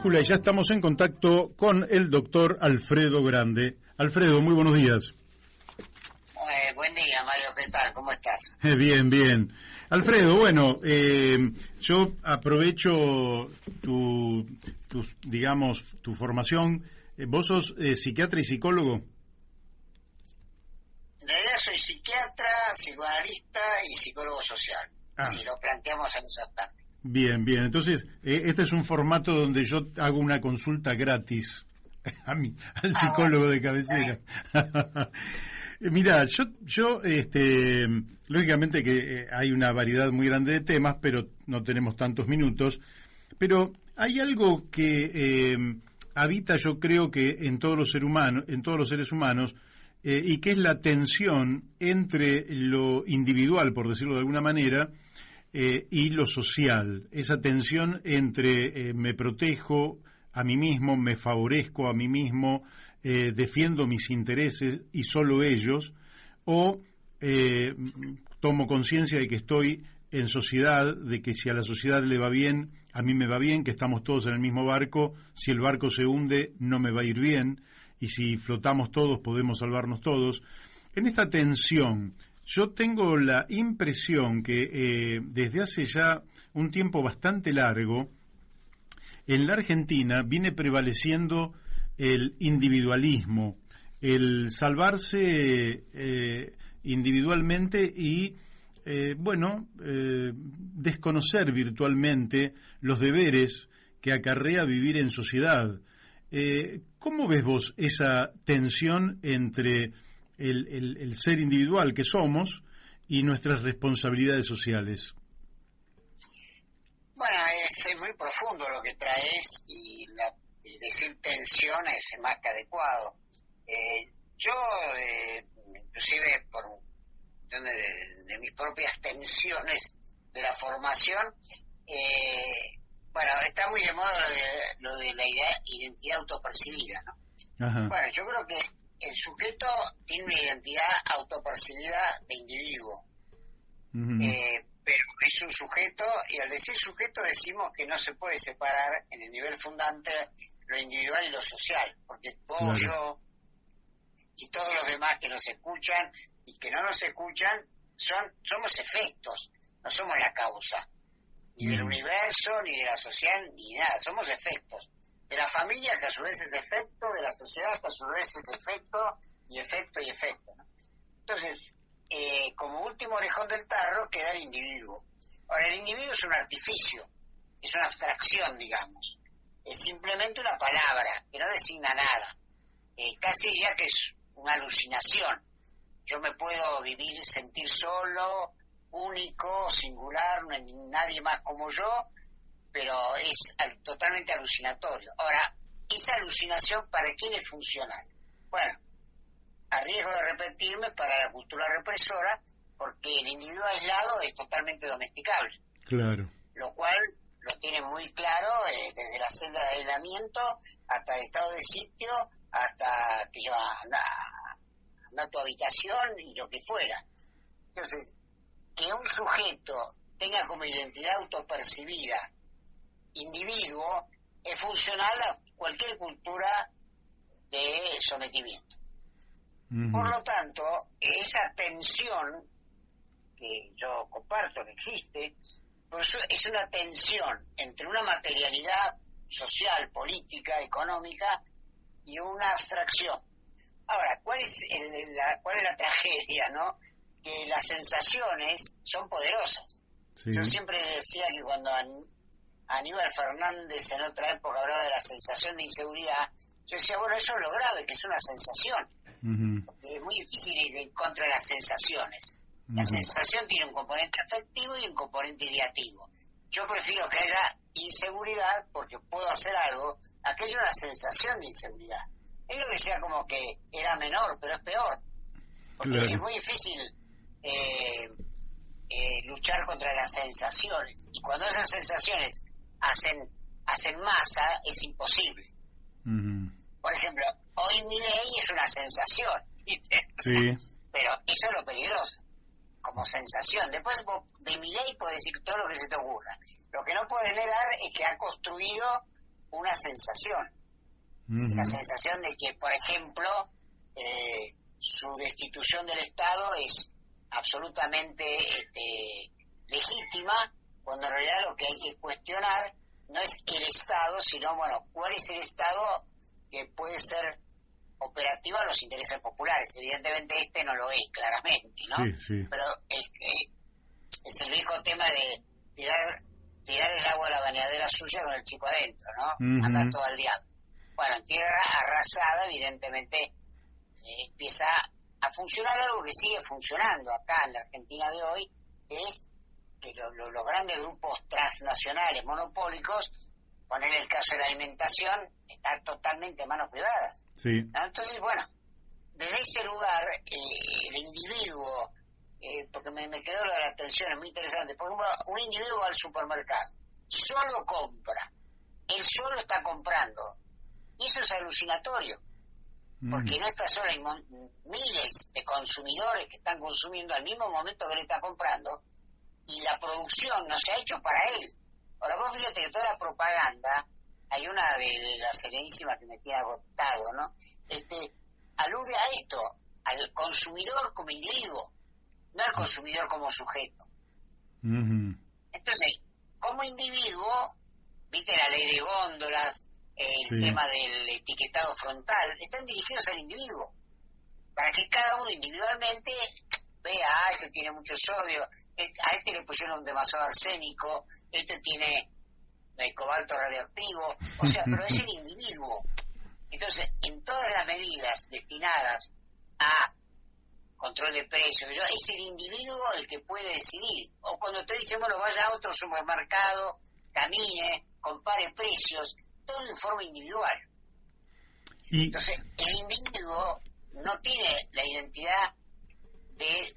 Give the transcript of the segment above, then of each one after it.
brújula y ya estamos en contacto con el doctor Alfredo Grande. Alfredo, muy buenos días. Buen día, Mario, ¿qué tal? ¿Cómo estás? Bien, bien. Alfredo, bueno, yo aprovecho tu formación. ¿Vos sos psiquiatra y psicólogo? En realidad soy psiquiatra, psicoanalista y psicólogo social, si lo planteamos en esos términos. Bien, bien. Entonces, este es un formato donde yo hago una consulta gratis al psicólogo de cabecera. Mira, yo lógicamente que hay una variedad muy grande de temas, pero no tenemos tantos minutos. Pero hay algo que habita, yo creo que en todos los seres humanos, y que es la tensión entre lo individual, por decirlo de alguna manera, y lo social. Esa tensión entre me protejo a mí mismo, me favorezco a mí mismo, defiendo mis intereses y solo ellos, o tomo conciencia de que estoy en sociedad, de que si a la sociedad le va bien, a mí me va bien, que estamos todos en el mismo barco, si el barco se hunde no me va a ir bien, y si flotamos todos podemos salvarnos todos. En esta tensión, yo tengo la impresión que desde hace ya un tiempo bastante largo, en la Argentina viene prevaleciendo el individualismo, el salvarse individualmente y, desconocer virtualmente los deberes que acarrea vivir en sociedad. ¿Cómo ves vos esa tensión entre el ser individual que somos y nuestras responsabilidades sociales? Bueno, es muy profundo lo que traes y decir tensión es más que adecuado. Yo, inclusive por de mis propias tensiones de la formación, está muy de moda lo de la identidad autopercibida, ¿no? Ajá. Bueno, yo creo que el sujeto tiene una identidad autopercibida de individuo. Uh-huh. Pero es un sujeto, y al decir sujeto decimos que no se puede separar en el nivel fundante lo individual y lo social, porque todo yo y todos los demás que nos escuchan y que no nos escuchan somos efectos, no somos la causa, ni del universo, ni de la sociedad, ni nada, somos efectos. De la familia, que a su vez es efecto, de la sociedad, que a su vez es efecto, y efecto, y efecto, ¿no? Entonces, como último orejón del tarro queda el individuo. Ahora, el individuo es un artificio, es una abstracción, digamos. Es simplemente una palabra que no designa nada. Casi diría que es una alucinación. Yo me puedo sentir solo, único, singular, no hay nadie más como yo, pero es totalmente alucinatorio. Ahora, esa alucinación, ¿para quién es funcional? Bueno, a riesgo de repetirme, para la cultura represora, porque el individuo aislado es totalmente domesticable. Claro. Lo cual lo tiene muy claro desde la celda de aislamiento hasta el estado de sitio, hasta que anda a tu habitación y lo que fuera. Entonces, que un sujeto tenga como identidad autopercibida individuo es funcional a cualquier cultura de sometimiento. Uh-huh. Por lo tanto, esa tensión que yo comparto que existe, pues es una tensión entre una materialidad social, política, económica y una abstracción. Ahora, ¿cuál es la tragedia, no? Que las sensaciones son poderosas. Sí. Yo siempre decía que cuando Aníbal Fernández en otra época hablaba de la sensación de inseguridad, yo decía, bueno, eso es lo grave, que es una sensación. Uh-huh. Porque es muy difícil ir en contra de las sensaciones. La uh-huh. sensación tiene un componente afectivo y un componente ideativo. Yo prefiero que haya inseguridad porque puedo hacer algo, a que haya una sensación de inseguridad. Él lo decía como que era menor, pero es peor. Porque claro. Es muy difícil luchar contra las sensaciones. Y cuando esas sensaciones hacen masa, es imposible. Uh-huh. Por ejemplo, hoy Milei es una sensación, ¿viste? Sí. Pero eso es lo peligroso, como sensación. Después de Milei puedes decir todo lo que se te ocurra. Lo que no puedes negar es que ha construido una sensación. La sensación de que, por ejemplo, su destitución del Estado es absolutamente legítima, cuando en realidad lo que hay que cuestionar no es el Estado, sino, bueno, cuál es el Estado que puede ser operativo a los intereses populares. Evidentemente este no lo es, claramente, ¿no? Sí. Pero es el viejo tema de tirar el agua a la bañadera suya con el chico adentro, ¿no? Anda todo al diablo. Bueno, en tierra arrasada, evidentemente, empieza a funcionar algo que sigue funcionando acá en la Argentina de hoy, que es que los grandes grupos transnacionales monopólicos, poner el caso de la alimentación, están totalmente en manos privadas. Sí. ¿No? Entonces, bueno, desde ese lugar, el individuo, porque me quedó lo de la atención, es muy interesante. Por ejemplo, un individuo va al supermercado, solo compra, él solo está comprando, y eso es alucinatorio, porque no está solo, hay miles de consumidores que están consumiendo al mismo momento que él está comprando, y la producción no se ha hecho para él. Ahora vos fíjate que toda la propaganda, hay una de la Serenísima que me tiene agotado, ¿no? Alude a esto, al consumidor como individuo, no al consumidor como sujeto. Entonces, como individuo, viste la ley de góndolas, el tema del etiquetado frontal, están dirigidos al individuo, para que cada uno individualmente vea, este tiene mucho sodio, a este le pusieron demasiado arsénico, este tiene cobalto radioactivo, o sea, pero es el individuo. Entonces, en todas las medidas destinadas a control de precios, es el individuo el que puede decidir. O cuando te dicen, bueno, vaya a otro supermercado, camine, compare precios, todo en forma individual. Entonces, el individuo no tiene la identidad de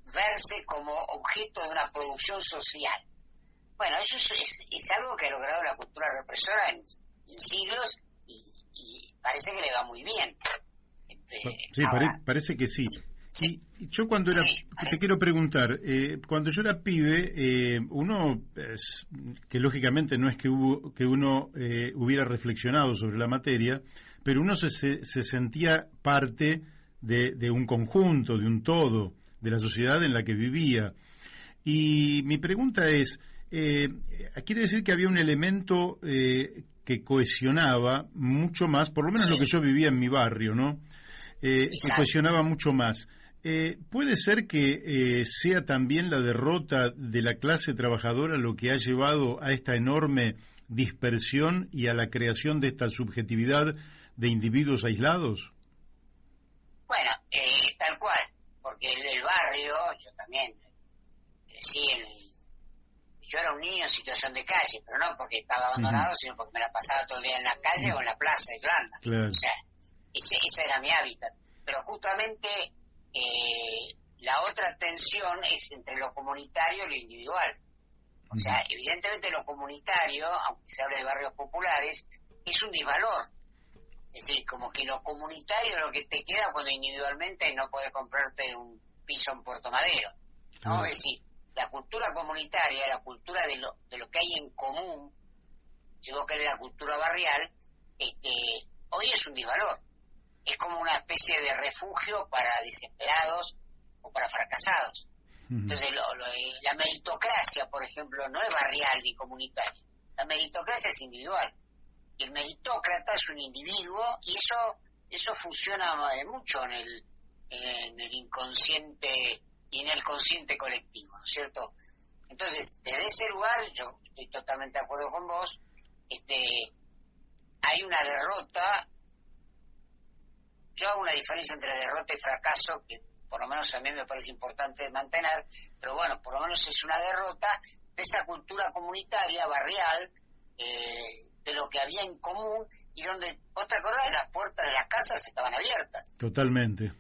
verse como objeto de una producción social. Bueno, eso es algo que ha logrado la cultura represora en siglos y parece que le va muy bien. Sí, ahora, parece que sí. Sí. Y yo cuando era, te quiero preguntar, cuando yo era pibe, uno, que lógicamente no es que uno hubiera reflexionado sobre la materia, pero uno se sentía parte de un conjunto, de un todo, de la sociedad en la que vivía. Y mi pregunta es, quiere decir que había un elemento que cohesionaba mucho más, por lo menos lo que yo vivía en mi barrio, ¿no? Que cohesionaba mucho más. ¿Puede ser que sea también la derrota de la clase trabajadora lo que ha llevado a esta enorme dispersión y a la creación de esta subjetividad de individuos aislados? Bueno, tal cual, porque el barrio, yo también crecí yo era un niño en situación de calle, pero no porque estaba abandonado, sino porque me la pasaba todo el día en la calle o en la plaza de Irlanda. Claro. O sea, ese era mi hábitat. Pero justamente la otra tensión es entre lo comunitario y lo individual. O sea, evidentemente lo comunitario, aunque se hable de barrios populares, es un disvalor. Es decir, como que lo comunitario es lo que te queda cuando individualmente no podés comprarte un piso en Puerto Madero, ¿no? Es decir, la cultura comunitaria, la cultura de lo que hay en común, si vos querés la cultura barrial, hoy es un disvalor. Es como una especie de refugio para desesperados o para fracasados. Entonces, la meritocracia, por ejemplo, no es barrial ni comunitaria. La meritocracia es individual. Y el meritócrata es un individuo y eso funciona mucho en el inconsciente y en el consciente colectivo, ¿no es cierto? Entonces, desde ese lugar, yo estoy totalmente de acuerdo con vos, hay una derrota. Yo hago una diferencia entre derrota y fracaso que por lo menos a mí me parece importante mantener, pero bueno, por lo menos es una derrota de esa cultura comunitaria, barrial, de lo que había en común y donde, ¿vos te acordás? Las puertas de las casas estaban abiertas. Totalmente.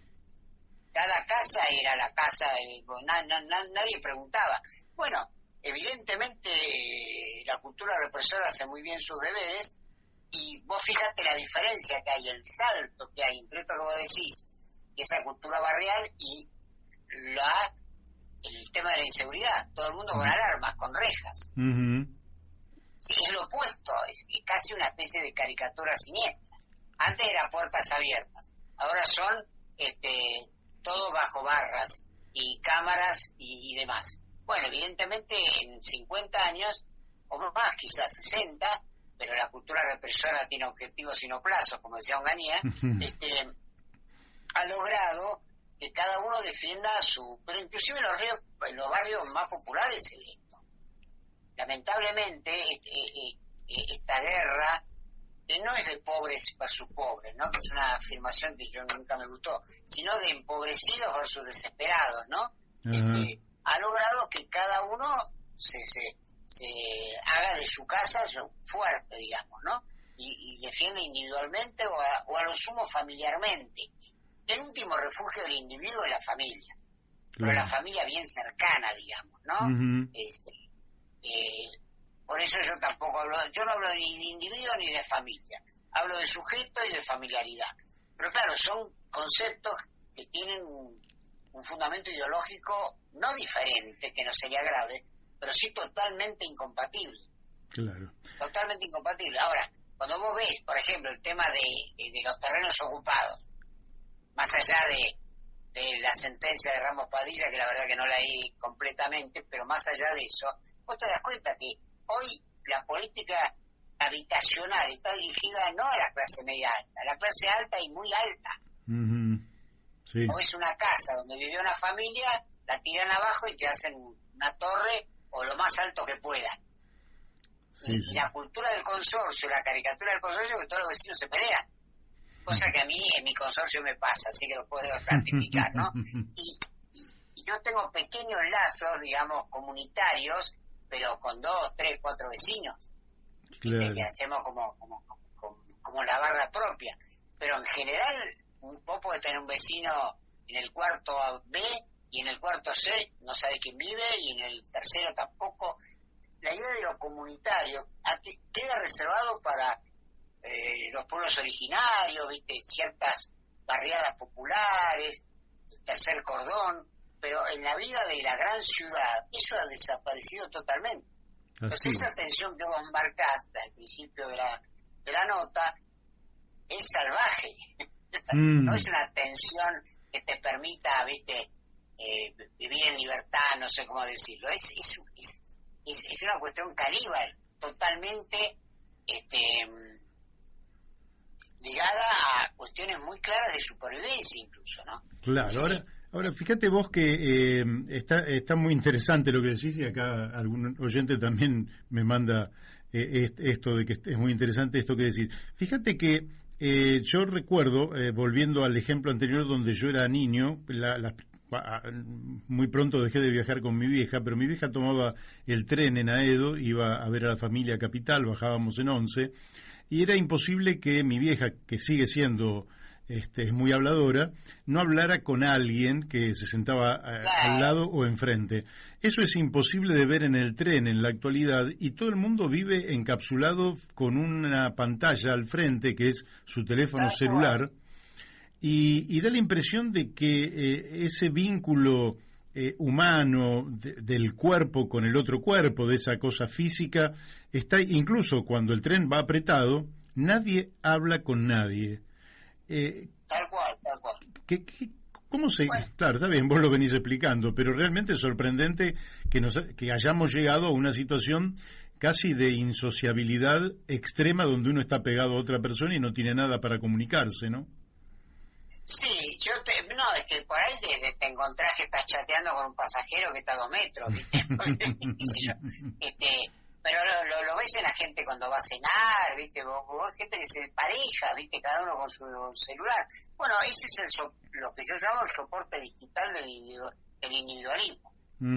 Cada casa era la casa, nadie preguntaba. Bueno, evidentemente la cultura represora hace muy bien sus deberes y vos fíjate la diferencia que hay, el salto que hay entre esto que vos decís, esa cultura barrial y el tema de la inseguridad. Todo el mundo con alarmas, con rejas. Sí, es lo opuesto, es casi una especie de caricatura siniestra. Antes era puertas abiertas, ahora son todo bajo barras y cámaras y demás. Bueno, evidentemente en 50 años, o más, quizás 60, pero la cultura represora tiene objetivos y no plazos, como decía Onganía, ha logrado que cada uno defienda pero inclusive en los barrios más populares se ve esto. Lamentablemente, esta guerra, que no es de pobres versus pobres, ¿no? Que es una afirmación que yo nunca me gustó, sino de empobrecidos versus desesperados, ¿no? Ha logrado que cada uno se haga de su casa fuerte, digamos, ¿no? Y defienda individualmente o a lo sumo familiarmente. El último refugio del individuo es la familia, pero la familia bien cercana, digamos, ¿no? Por eso yo no hablo ni de individuo ni de familia, hablo de sujeto y de familiaridad. Pero claro, son conceptos que tienen un fundamento ideológico no diferente, que no sería grave, pero sí totalmente incompatible. Claro. Totalmente incompatible. Ahora, cuando vos ves, por ejemplo, el tema de los terrenos ocupados, más allá de la sentencia de Ramos Padilla, que la verdad que no la leí completamente, pero más allá de eso, vos te das cuenta que hoy la política habitacional está dirigida no a la clase media alta, a la clase alta y muy alta. Sí. O es una casa donde vive una familia, la tiran abajo y te hacen una torre o lo más alto que puedan. Sí, y la cultura del consorcio, la caricatura del consorcio, que todos los vecinos se pelean. Cosa que a mí en mi consorcio me pasa, así que lo puedo ratificar, ¿no? Y yo tengo pequeños lazos, digamos, comunitarios, pero con 2, 3, 4 vecinos. Claro. Que hacemos como la barra propia. Pero en general, vos podés tener un vecino en el cuarto B y en el cuarto C no sabe quién vive, y en el tercero tampoco. La idea de lo comunitario queda reservado para los pueblos originarios, ¿viste? Ciertas barriadas populares, el tercer cordón, pero en la vida de la gran ciudad eso ha desaparecido totalmente. Entonces esa tensión que vos marcaste al principio de la nota es salvaje. No es una tensión que te permita, ¿viste? Vivir en libertad, no sé cómo decirlo. Es una cuestión caníbal, totalmente ligada a cuestiones muy claras de supervivencia incluso, ¿no? Claro, ahora fíjate vos que está muy interesante lo que decís, y acá algún oyente también me manda esto de que es muy interesante esto que decís. Fíjate que yo recuerdo, volviendo al ejemplo anterior donde yo era niño, muy pronto dejé de viajar con mi vieja, pero mi vieja tomaba el tren en Aedo, iba a ver a la familia Capital, bajábamos en 11, y era imposible que mi vieja, que sigue siendo es muy habladora, no hablara con alguien que se sentaba al lado o enfrente. Eso es imposible de ver en el tren en la actualidad, y todo el mundo vive encapsulado con una pantalla al frente que es su teléfono celular, y da la impresión de que ese vínculo humano del cuerpo con el otro cuerpo, de esa cosa física, está incluso cuando el tren va apretado, nadie habla con nadie. Tal cual. ¿Cómo se...? Bueno. Claro, está bien, vos lo venís explicando, pero realmente es sorprendente que hayamos llegado a una situación casi de insociabilidad extrema, donde uno está pegado a otra persona y no tiene nada para comunicarse, ¿no? Sí, no, es que por ahí te encontrás que estás chateando con un pasajero que está a 2 metros, ¿viste? Pero lo ves en la gente cuando va a cenar, ¿viste? Vos gente que se pareja, ¿viste? Cada uno con su celular. Bueno, ese es lo que yo llamo el soporte digital del individualismo.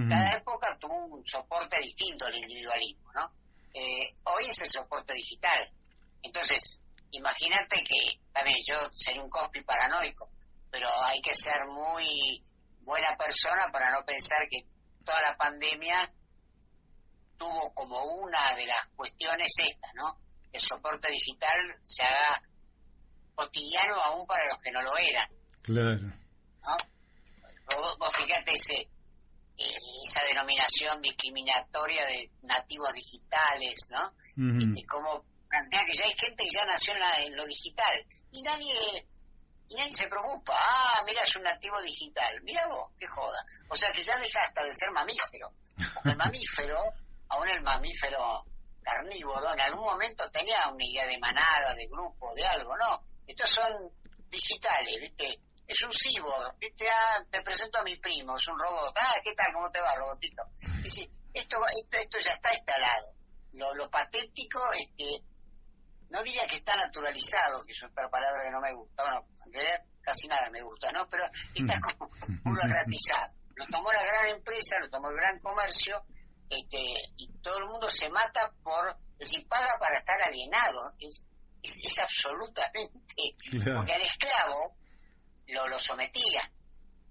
Cada época tuvo un soporte distinto al individualismo, ¿no? Hoy es el soporte digital. Entonces, imagínate que, también yo sería un cospi paranoico, pero hay que ser muy buena persona para no pensar que toda la pandemia tuvo como una de las cuestiones esta, ¿no? El soporte digital se haga cotidiano aún para los que no lo eran. Claro. ¿No? Vos fíjate esa denominación discriminatoria de nativos digitales, ¿no? Como plantea que ya hay gente que ya nació en lo digital y nadie se preocupa. Mira, es un nativo digital. Mira vos, qué joda. O sea que ya deja hasta de ser mamífero. Porque el mamífero, aún el mamífero carnívoro, en algún momento tenía una idea de manada, de grupo, de algo, ¿no? Estos son digitales, ¿viste? Es un cyborg, ¿viste? Te presento a mi primo, es un robot. ¿Qué tal? ¿Cómo te va, robotito? Y sí, esto ya está instalado. Lo patético es que, no diría que está naturalizado, que es otra palabra que no me gusta, bueno, en realidad casi nada me gusta, ¿no? Pero está como burocratizado. Lo tomó la gran empresa, lo tomó el gran comercio, y todo el mundo se mata es decir, paga para estar alienado. Es absolutamente... Claro. Porque al esclavo lo sometía.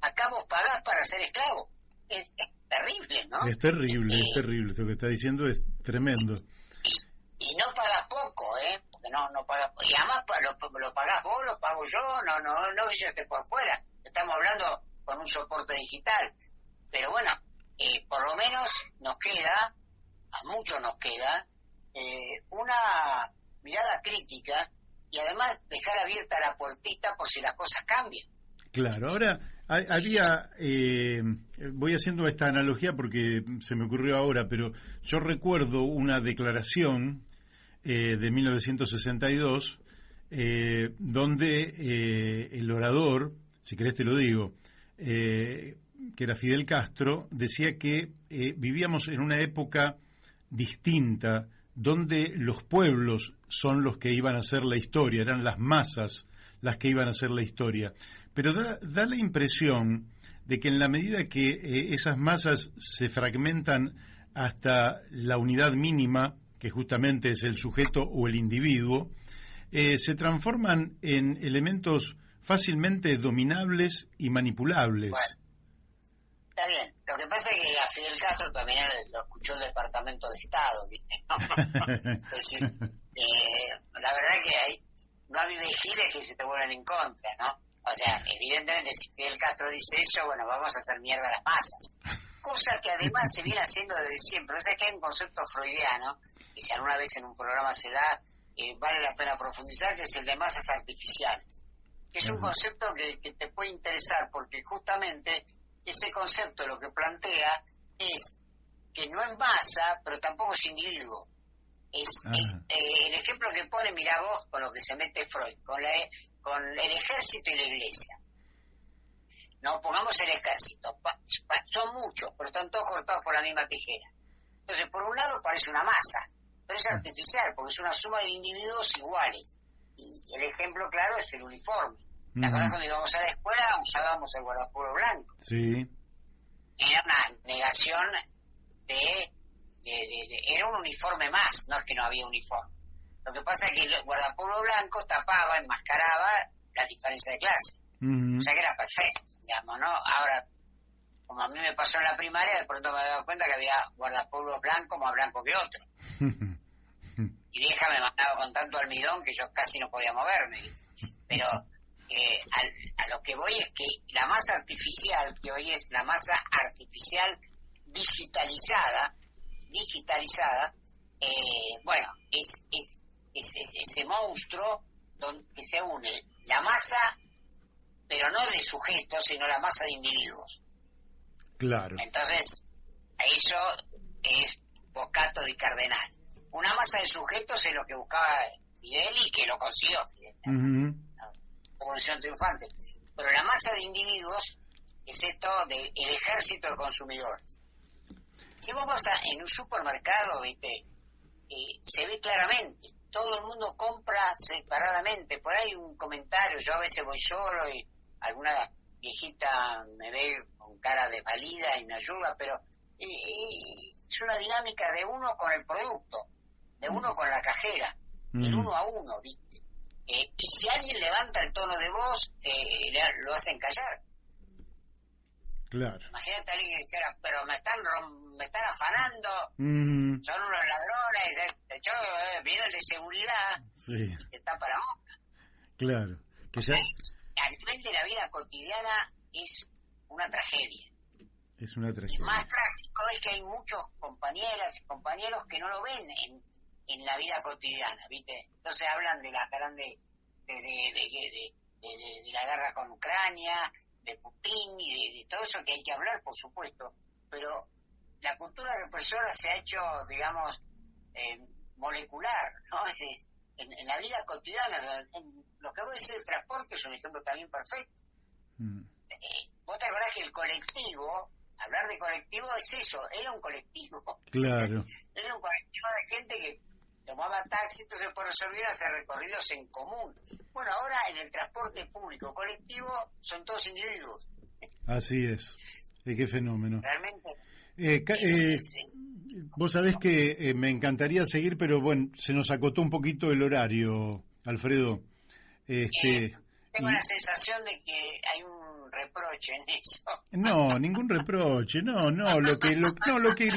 Acá vos pagás para ser esclavo. Es terrible, ¿no? Es terrible. Lo que está diciendo es tremendo. Y no pagas poco, porque no pagas, y además lo pagás vos, lo pago yo, no que yo esté por fuera, estamos hablando con un soporte digital, pero bueno, por lo menos nos queda, a muchos nos queda, una mirada crítica y además dejar abierta la puertita por si las cosas cambian. Claro, ahora voy haciendo esta analogía porque se me ocurrió ahora, pero yo recuerdo una declaración de 1962 donde el orador, si querés te lo digo, que era Fidel Castro, decía que vivíamos en una época distinta donde los pueblos son los que iban a hacer la historia, eran las masas las que iban a hacer la historia. Pero da la impresión de que en la medida que esas masas se fragmentan hasta la unidad mínima, que justamente es el sujeto o el individuo, se transforman en elementos fácilmente dominables y manipulables. Bueno, está bien. Lo que pasa es que a Fidel Castro también lo escuchó el Departamento de Estado, ¿viste? Es decir, la verdad que no hay vigiles que se te vuelven en contra, ¿no? O sea, evidentemente si Fidel Castro dice eso, bueno, vamos a hacer mierda a las masas. Cosa que además se viene haciendo desde siempre. O sea, que hay un concepto freudiano, y si alguna vez en un programa se da, vale la pena profundizar, que es el de masas artificiales. Que es un concepto que te puede interesar, porque justamente ese concepto lo que plantea es que no es masa, pero tampoco es individuo. El ejemplo que pone, mira vos, con lo que se mete Freud, con el ejército y la iglesia. No, pongamos el ejército. Son muchos, pero están todos cortados por la misma tijera. Entonces, por un lado parece una masa, pero es artificial, porque es una suma de individuos iguales. Y el ejemplo claro es el uniforme. ¿Te acuerdas cuando íbamos a la escuela usábamos el guardapolvo blanco? Sí. Era una negación era un uniforme más, no es que no había uniforme. Lo que pasa es que el guardapolvo blanco tapaba, enmascaraba las diferencias de clase. O sea que era perfecto, digamos, ¿no? Ahora, como a mí me pasó en la primaria, de pronto me he dado cuenta que había guardapolvo blanco más blanco que otro. Y vieja me mandaba con tanto almidón que yo casi no podía moverme. Pero a lo que voy es que la masa artificial, que hoy es la masa artificial digitalizada, bueno, es ese monstruo que se une la masa, pero no de sujetos, sino la masa de individuos. Claro. Entonces, eso es Boccaccio di Cardenal. Una masa de sujetos es lo que buscaba Fidel y que lo consiguió Fidel. Evolución triunfante. Pero la masa de individuos es esto del ejército de consumidores. Si vos vas en un supermercado, ¿viste? Se ve claramente. Todo el mundo compra separadamente. Por ahí un comentario, yo a veces voy solo y alguna viejita me ve con cara de pálida y me ayuda, pero es una dinámica de uno con el producto, de uno con la cajera, el uno a uno, ¿viste? Y si alguien levanta el tono de voz, lo hacen callar. Claro. Imagínate a alguien que dijera, pero me están afanando, son unos ladrones, viene el de seguridad, sí. Te tapa la boca. Claro. O sea, a nivel de la vida cotidiana es una tragedia. Es una tragedia. Más trágico es que hay muchos compañeras y compañeros que no lo ven en la vida cotidiana, ¿viste? Entonces hablan de la grande de la guerra con Ucrania, de Putin y de todo eso que hay que hablar, por supuesto, pero la cultura represora se ha hecho, digamos, molecular, ¿no? En la vida cotidiana, en lo que vos decís del transporte es un ejemplo también perfecto. Vos te acordás que el colectivo, hablar de colectivo es eso, era un colectivo. Claro. Era un colectivo de gente que tomaba taxi, entonces por resolver hacer recorridos en común. Bueno, ahora en el transporte público colectivo son todos individuos. Así es. Qué fenómeno. Realmente. Vos sabés que me encantaría seguir, pero bueno, se nos acotó un poquito el horario, Alfredo. Tengo la sensación de que hay un reproche en eso. No, ningún reproche, no, lo que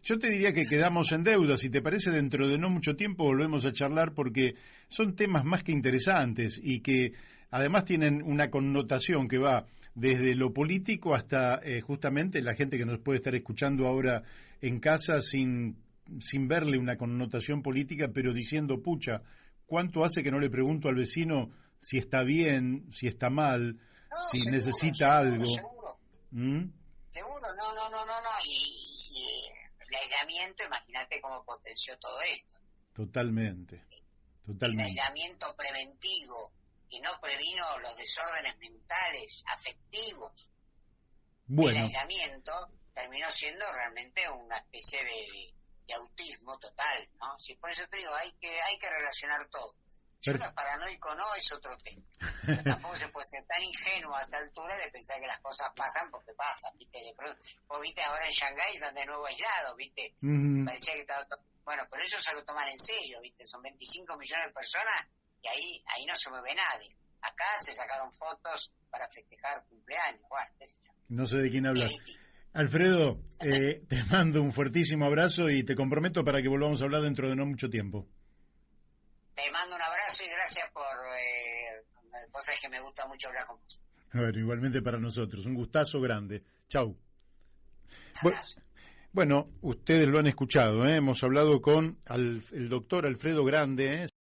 yo te diría que quedamos en deuda, si te parece dentro de no mucho tiempo volvemos a charlar porque son temas más que interesantes y que además tienen una connotación que va desde lo político hasta justamente la gente que nos puede estar escuchando ahora en casa sin verle una connotación política, pero diciendo, pucha, ¿cuánto hace que no le pregunto al vecino si está bien, si está mal, si seguro, necesita algo? Seguro, seguro, no. Y el aislamiento, imagínate cómo potenció todo esto. Totalmente. El aislamiento preventivo, que no previno los desórdenes mentales, afectivos. Bueno. El aislamiento terminó siendo realmente una especie de autismo total, ¿no? Sí, por eso te digo, hay que relacionar todo. Si uno es paranoico o no, es otro tema. Pero tampoco se puede ser tan ingenuo a esta altura de pensar que las cosas pasan porque pasan, ¿viste? De pronto, vos viste ahora en Shanghái están de nuevo aislados, ¿viste? Parecía que estaba todo... Bueno, pero ellos se lo toman en serio, ¿viste? Son 25 millones de personas y ahí no se mueve nadie. Acá se sacaron fotos para festejar cumpleaños, bueno, qué sé yo. No sé de quién hablas. Alfredo, te mando un fuertísimo abrazo y te comprometo para que volvamos a hablar dentro de no mucho tiempo. Te mando un abrazo y gracias por... vos sabés que me gusta mucho hablar con vos. Bueno, igualmente para nosotros. Un gustazo grande. Chau. Abrazo. Bueno, ustedes lo han escuchado, ¿eh? Hemos hablado con el doctor Alfredo Grande, ¿eh?